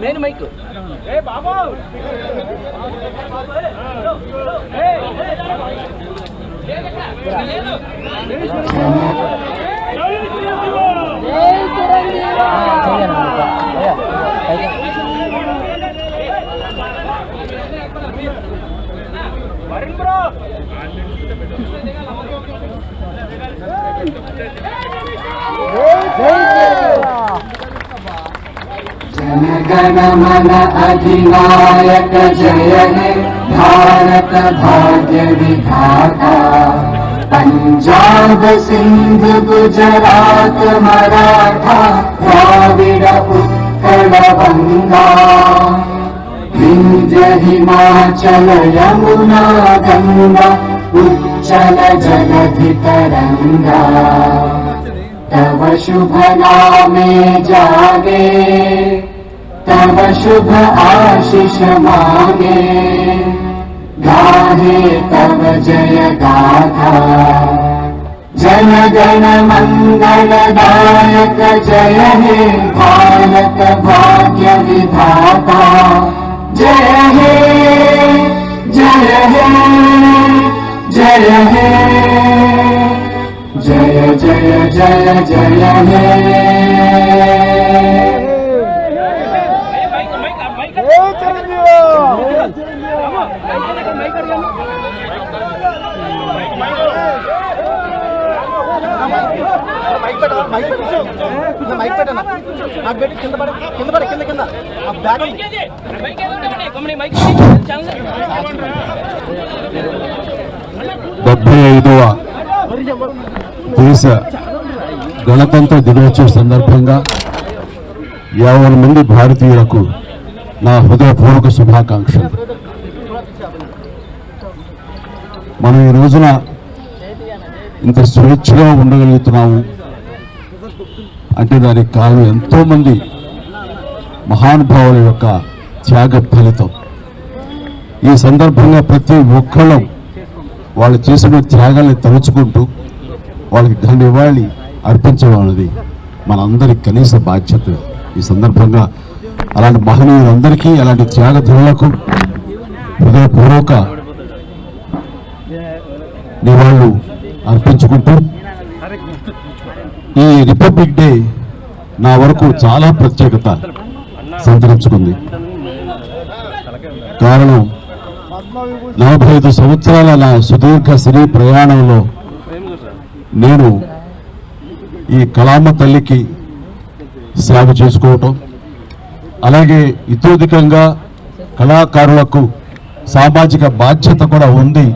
Main mic బాబు जनगण मन अधिनायक जय हे भारत भाग्य विधाता पंजाब सिंध गुजरात मराठा द्राविड उत्कल गंगा विंध्य हिमाचल यमुना गंगा उच्चल जलधि तरंगा तव शुभ नामे जागे तव शुभ आशीष मांगे गाहे तव जय गाथा जन गण मंगल दायक जय हे भारत भाग्य विधाता जय हे जय हे जय हे जय जय जय जय हे దేశ గణతంత్ర దినోత్సవ సందర్భంగా 50 మంది భారతీయులకు నా హృదయపూర్వక శుభాకాంక్షలు. మనం ఈ రోజున ఇంత స్వేచ్ఛగా ఉండగలుగుతున్నాము అంటే దానికి కారణం ఎంతోమంది మహానుభావుల యొక్క త్యాగ ఫలితం. ఈ సందర్భంగా ప్రతి ఒక్కళ్ళం వాళ్ళు చేసిన త్యాగాల్ని తలుచుకుంటూ వాళ్ళకి ఘన నివాళి అర్పించడం అనేది మనందరి కనీస బాధ్యత. ఈ సందర్భంగా అలాంటి మహనీయులందరికీ అలాంటి త్యాగధనులకు హృదయపూర్వక నివాళులు అర్పించుకుంటూ ఈ రిపబ్లిక్ డే నా వరకు చాలా ప్రత్యేకత సంతరించుకుంది. కారణం 45 సంవత్సరాల నా సుదీర్ఘ సినీ ప్రయాణంలో నేను ఈ కళామ తల్లికి సేవ చేసుకోవటం, అలాగే ఇతోధికంగా కళాకారులకు సామాజిక బాధ్యత కూడా ఉంది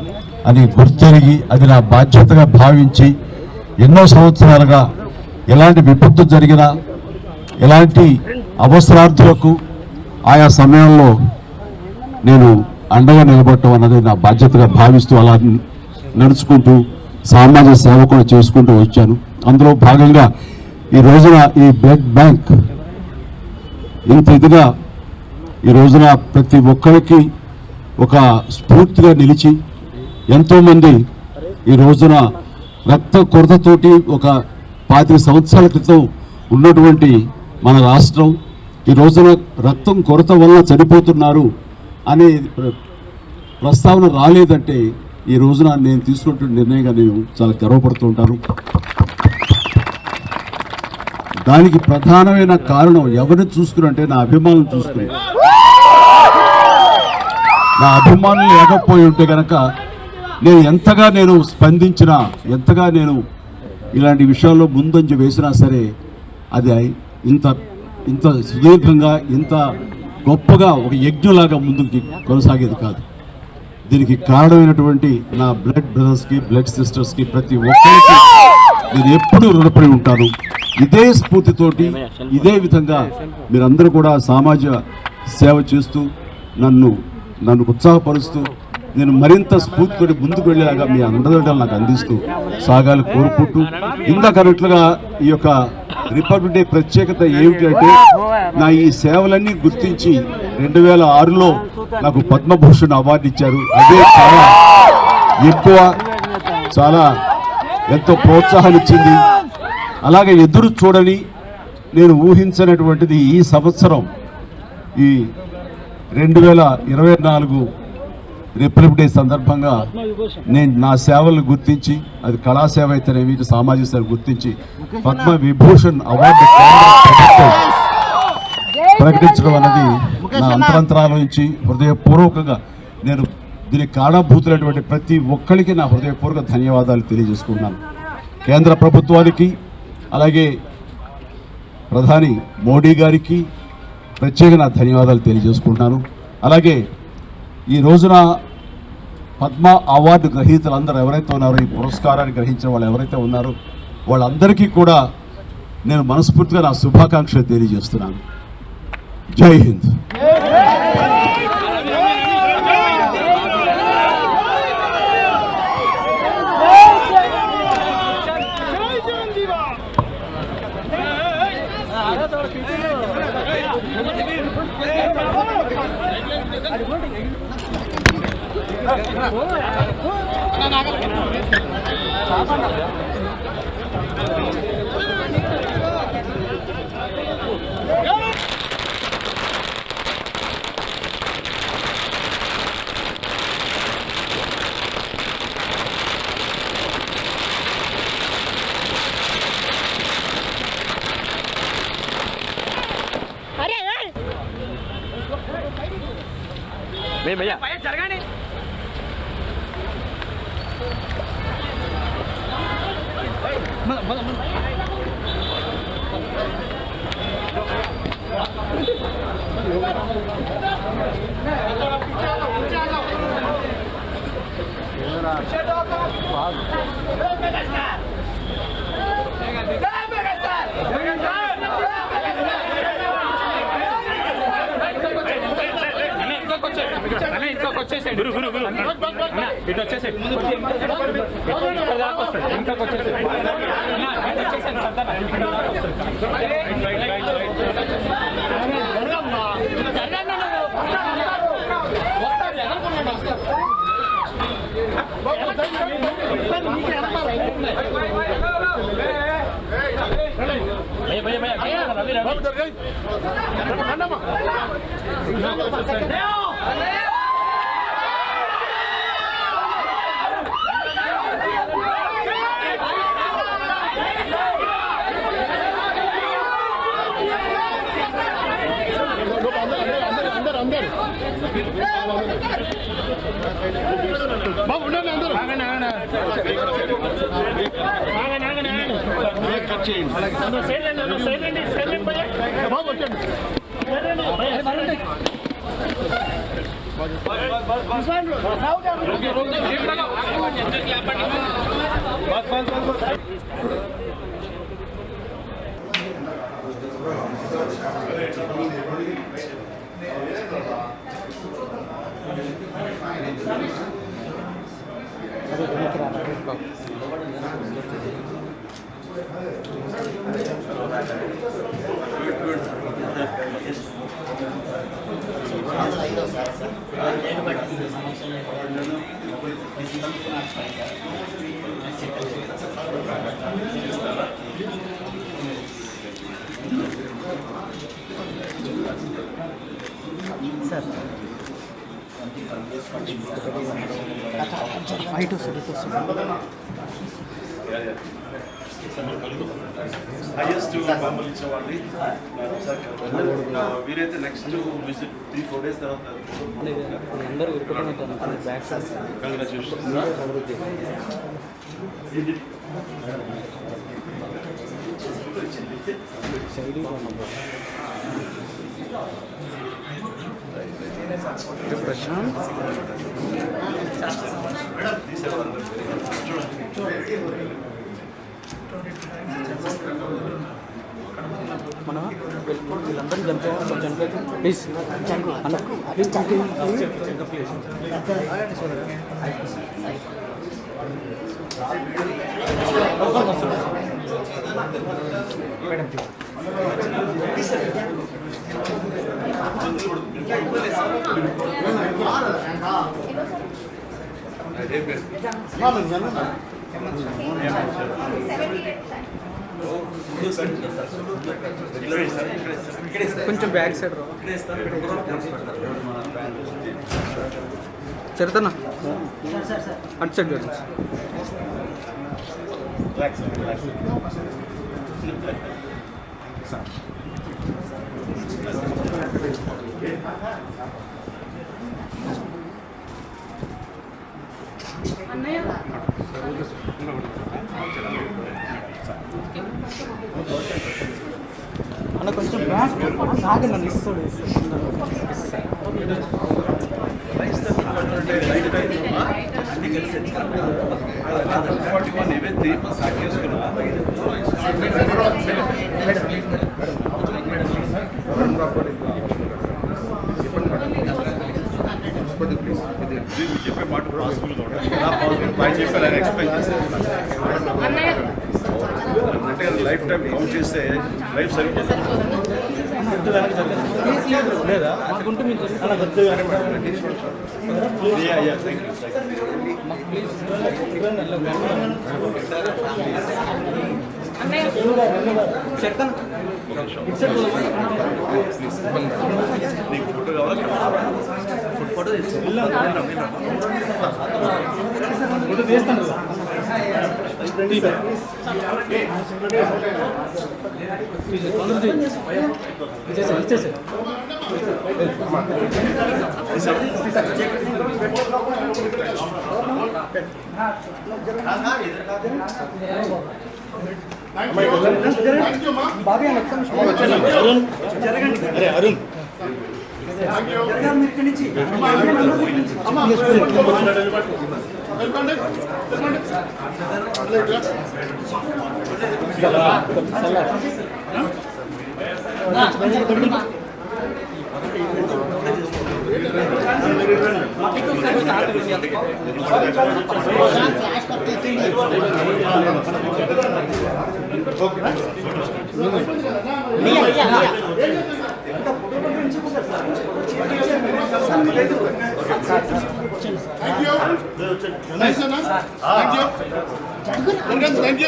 అని గుర్తెరిగి అది నా బాధ్యతగా భావించి ఎన్నో సంవత్సరాలుగా ఎలాంటి విపత్తు జరిగినా ఎలాంటి అవసరార్థులకు ఆయా సమయంలో నేను అండగా నిలబడటం అన్నది నా బాధ్యతగా భావిస్తూ అలా నడుచుకుంటూ సామాజిక సేవ కూడా చేసుకుంటూ వచ్చాను. అందులో భాగంగా ఈ రోజున ఈ బ్లడ్ బ్యాంక్ ఇంత ఇదిగా ఈ రోజున ప్రతి ఒక్కరికి ఒక స్ఫూర్తిగా నిలిచి ఎంతోమంది ఈ రోజున రక్త కొరతతోటి ఒక 25 సంవత్సరాల క్రితం ఉన్నటువంటి మన రాష్ట్రం ఈ రోజున రక్తం కొరత వల్ల చనిపోతున్నారు అనే ప్రస్తావన రాలేదంటే ఈ రోజున నేను తీసుకున్న నిర్ణయంగా నేను చాలా గర్వపడుతూ ఉంటాను. దానికి ప్రధానమైన కారణం ఎవరిని చూసుకున్నంటే నా అభిమానులు చూసుకుని. నా అభిమానులు లేకపోయి ఉంటే కనుక నేను ఎంతగా నేను స్పందించినా, ఎంతగా నేను ఇలాంటి విషయాల్లో ముందంజ వేసినా సరే అది ఇంత సుదీర్ఘంగా ఇంత గొప్పగా ఒక యజ్ఞలాగా ముందుకి కొనసాగేది కాదు. దీనికి కారణమైనటువంటి నా బ్లడ్ బ్రదర్స్కి, బ్లడ్ సిస్టర్స్కి, ప్రతి ఒక్కరికి నేను ఎప్పుడూ రుణపడి ఉంటాను. ఇదే స్ఫూర్తితోటి ఇదే విధంగా మీరందరూ కూడా సామాజిక సేవ చేస్తూ నన్ను ఉత్సాహపరుస్తూ నేను మరింత స్ఫూర్తితోటి ముందుకు వెళ్ళేలాగా మీ అండదండలు నాకు అందిస్తూ సాగాలి కోరుకుంటూ, ఇందాకన్నట్లుగా ఈ యొక్క రిపబ్లిక్ డే ప్రత్యేకత ఏమిటంటే నా ఈ సేవలన్నీ గుర్తించి 2006లో నాకు పద్మభూషణ్ అవార్డు ఇచ్చారు. అదే చాలా ఎక్కువ, చాలా ఎంతో ప్రోత్సాహాన్ని ఇచ్చింది. అలాగే ఎదురు చూడని నేను ఊహించినటువంటిది ఈ సంవత్సరం ఈ 2024 రిపబ్లిక్ డే సందర్భంగా నేను నా సేవలను గుర్తించి, అది కళాసేవ అయితేనేమి, సామాజిక సేవ గుర్తించి పద్మ విభూషణ్ అవార్డు ప్రకటించడం అనేది నా అంతరంతరాల నుంచి హృదయపూర్వకంగా నేను దీనికి కారణభూతులైనటువంటి ప్రతి ఒక్కరికి నా హృదయపూర్వక ధన్యవాదాలు తెలియజేసుకుంటున్నాను. కేంద్ర ప్రభుత్వానికి అలాగే ప్రధాని మోడీ గారికి ప్రత్యేక నా ధన్యవాదాలు తెలియజేసుకుంటున్నాను. అలాగే ఈ రోజున పద్మ అవార్డు గ్రహీతలందరూ ఎవరైతే ఉన్నారో, ఈ పురస్కారాన్ని గ్రహించిన వాళ్ళు ఎవరైతే ఉన్నారో వాళ్ళందరికీ కూడా నేను మనస్ఫూర్తిగా నా శుభాకాంక్షలు తెలియజేస్తున్నాను. జై హింద్. भैया जरगानी గురు గురు గురు ఇటు వచ్చేసాడు ఇంకా బాబు ఉండండి అందరూ బాబు వచ్చండి హైయెస్ట్ బొమ్మలు ఇచ్చేవాడిని వీరైతే నెక్స్ట్ విజిట్ 3-4 డేస్ తర్వాత కంగ్రాచులేషన్స్ మన వీళ్ళందరూ చనిపోయి ప్లీజ్ అన్న ప్లీజ్ కొంచెం బ్యాక్ సైడ్ చెరుతన్నా అటు సైడ్ అన్న కొంచెం బ్యాక్ సాగి నన్ను ఇస్తాడు చెప్పే మాట పాసిబుల్ చెప్పారు ఎక్స్ప్లెయిన్ చేశారు అంటే లైఫ్ టైం కౌంట్ చేస్తే లైఫ్ సరిపోతుంది నీకు ఫోటో కావాలా ఫోటో తీస్తాను అరుణ్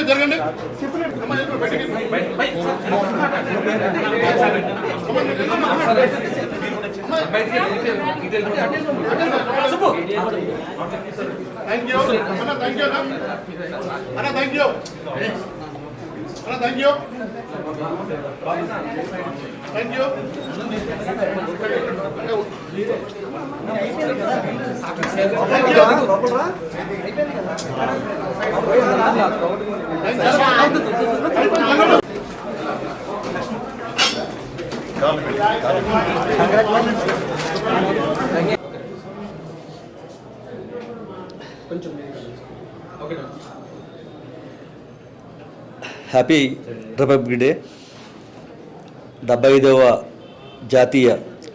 జరగండి హ్యాపీ రిపబ్లిక్ డే 75వ జాతీయ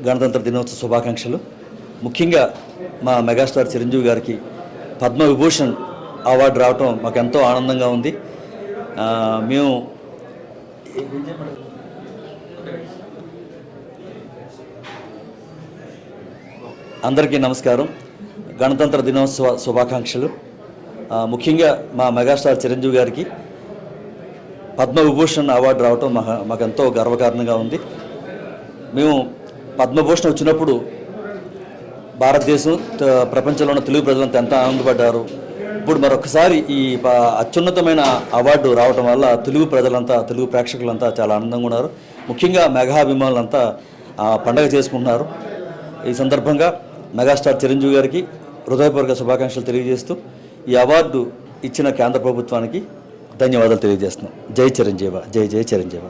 గణతంత్ర దినోత్సవ శుభాకాంక్షలు. ముఖ్యంగా మా మెగాస్టార్ చిరంజీవి గారికి పద్మవిభూషణ్ అవార్డు రావటం మాకు ఎంతో ఆనందంగా ఉంది. మేము అందరికీ నమస్కారం. గణతంత్ర దినోత్సవ శుభాకాంక్షలు. ముఖ్యంగా మా మెగాస్టార్ చిరంజీవి గారికి పద్మవిభూషణ్ అవార్డు రావటం మాకెంతో గర్వకారణంగా ఉంది. మేము పద్మభూషణ్ వచ్చినప్పుడు భారతదేశం ప్రపంచంలో ఉన్న తెలుగు ప్రజలంతా ఎంత ఆనందపడ్డారు. ఇప్పుడు మరొకసారి ఈ అత్యున్నతమైన అవార్డు రావటం వల్ల తెలుగు ప్రజలంతా, తెలుగు ప్రేక్షకులంతా చాలా ఆనందంగా ఉన్నారు. ముఖ్యంగా మెగాభిమానులంతా పండగ చేసుకుంటున్నారు. ఈ సందర్భంగా మెగాస్టార్ చిరంజీవి గారికి హృదయపూర్వక శుభాకాంక్షలు తెలియజేస్తూ ఈ అవార్డు ఇచ్చిన కేంద్ర ప్రభుత్వానికి ధన్యవాదాలు తెలియజేస్తున్నాం. జై చిరంజీవ, జై జై చిరంజీవ.